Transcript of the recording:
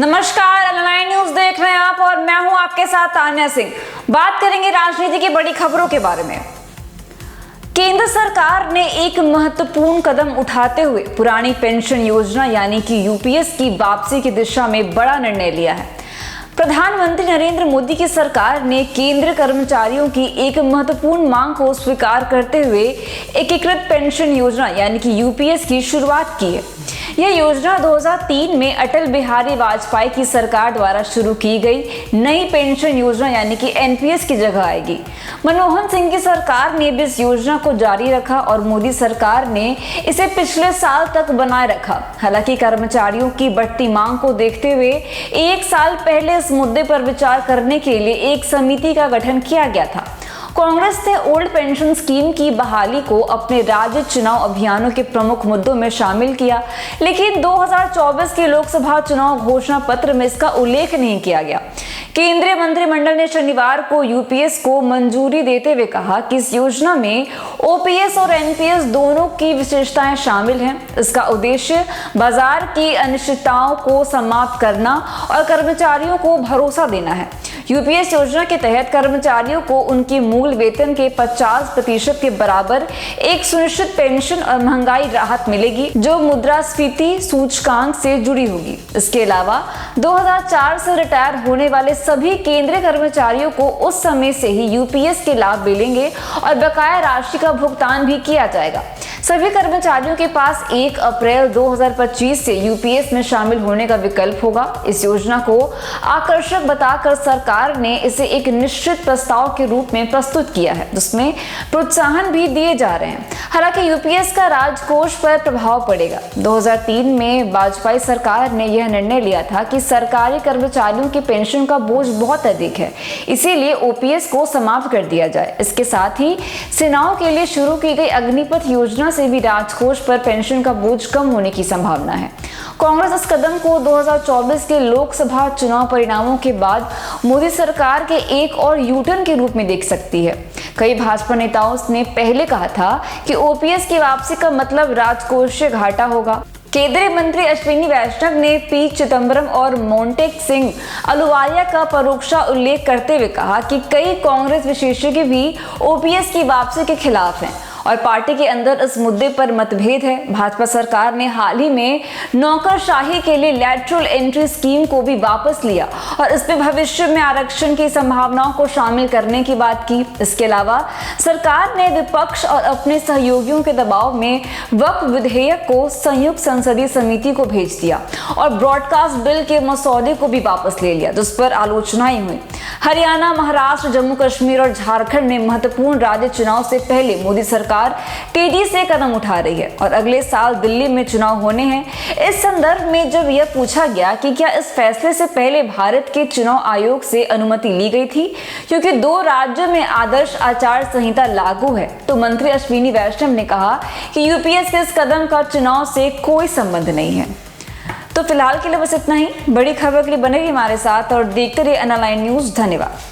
नमस्कार, online news देख रहे हैं आप और मैं हूं आपके साथ तान्या सिंह। बात करेंगे राजनीति की बड़ी खबरों के बारे में। केंद्र सरकार ने एक महत्वपूर्ण कदम उठाते हुए पुरानी पेंशन योजना यानी कि यूपीएस की वापसी की दिशा में बड़ा निर्णय लिया है। प्रधानमंत्री नरेंद्र मोदी की सरकार ने केंद्रीय कर्मचारियों की एक महत्वपूर्ण मांग को स्वीकार करते हुए एकीकृत पेंशन योजना यानी कि यूपीएस की शुरुआत की है। यह योजना 2003 में अटल बिहारी वाजपेयी की सरकार द्वारा शुरू की गई नई पेंशन योजना यानी कि एनपीएस की जगह आएगी। मनमोहन सिंह की सरकार ने भी इस योजना को जारी रखा और मोदी सरकार ने इसे पिछले साल तक बनाए रखा। हालांकि कर्मचारियों की बढ़ती मांग को देखते हुए एक साल पहले इस मुद्दे पर विचार करने के लिए एक समिति का गठन किया गया था। कांग्रेस ने ओल्ड पेंशन स्कीम की बहाली को अपने राज्य चुनाव अभियानों के प्रमुख मुद्दों में शामिल किया, लेकिन 2024 के लोकसभा चुनाव घोषणा पत्र में इसका उल्लेख नहीं किया गया। केंद्रीय मंत्रिमंडल ने शनिवार को यूपीएस को मंजूरी देते हुए कहा कि इस योजना में ओपीएस और एनपीएस दोनों की विशेषताएं शामिल हैं। इसका उद्देश्य बाजार की अनिश्चितताओं को समाप्त करना और कर्मचारियों को भरोसा देना है। यूपीएस योजना के तहत कर्मचारियों को उनकी मूल वेतन के 50% के बराबर एक सुनिश्चित पेंशन और महंगाई राहत मिलेगी, जो मुद्रास्फीति सूचकांक से जुड़ी होगी। इसके अलावा 2004 से रिटायर होने वाले सभी केंद्रीय कर्मचारियों को उस समय से ही यूपीएस के लाभ मिलेंगे और बकाया राशि का भुगतान भी किया जाएगा। सभी कर्मचारियों के पास 1 अप्रैल 2025 से यूपीएस में शामिल होने का विकल्प होगा। इस योजना को आकर्षक बताकर सरकार ने इसे एक निश्चित प्रस्ताव के रूप में प्रस्तुत किया है, जिसमें प्रोत्साहन भी दिए जा रहे हैं। हालांकि यूपीएस का राजकोष पर प्रभाव पड़ेगा। 2003 में वाजपेयी सरकार ने यह निर्णय लिया था कि सरकारी कर्मचारियों की पेंशन का बोझ बहुत अधिक है, इसीलिए ओपीएस को समाप्त कर दिया जाए। इसके साथ ही सेनाओं के लिए शुरू की गई अग्निपथ योजना से भी राजकोष पर पेंशन का बोझ कम होने की संभावना है। कांग्रेस इस कदम को 2024 के लोकसभा चुनाव परिणामों के बाद मोदी सरकार के एक और यूटर्न के रूप में देख सकती है। कई भाजपा नेताओं ने पहले कहा था कि ओपीएस की वापसी का मतलब राजकोषीय घाटा होगा। केंद्रीय मंत्री अश्विनी वैष्णव ने पी चिदंबरम और मोंटेक सिंह अहलुवालिया का परोक्ष उल्लेख करते हुए कहा कि कई कांग्रेस विशेषज्ञ भी ओपीएस की वापसी के खिलाफ हैं और पार्टी के अंदर इस मुद्दे पर मतभेद है। भाजपा सरकार ने हाल ही में नौकरशाही के लिए लैटरल एंट्री स्कीम को भी वापस लिया और इसमें भविष्य में आरक्षण की संभावनाओं को शामिल करने की बात की। इसके अलावा सरकार ने विपक्ष और अपने सहयोगियों के दबाव में वक्फ विधेयक को संयुक्त संसदीय समिति को भेज दिया और ब्रॉडकास्ट बिल के मसौदे को भी वापस ले लिया, जिस पर आलोचनाएं हुई। हरियाणा, महाराष्ट्र, जम्मू कश्मीर और झारखंड में महत्वपूर्ण राज्य चुनाव से पहले मोदी सरकार तेजी से कदम उठा रही है और अगले साल दिल्ली में चुनाव होने हैं। इस संदर्भ में जब यह पूछा गया कि क्या इस फैसले से पहले भारत के चुनाव आयोग से अनुमति ली गई थी, क्योंकि 2 राज्यों में आदर्श आचार संहिता लागू है, तो मंत्री अश्विनी वैष्णव ने कहा कि यूपीएस के इस कदम का चुनाव से कोई संबंध नहीं है। तो फिलहाल के लिए बस इतना ही। बड़ी खबर के लिए बने रहिए हमारे साथ और देखते रहिए अनलाइन न्यूज। धन्यवाद।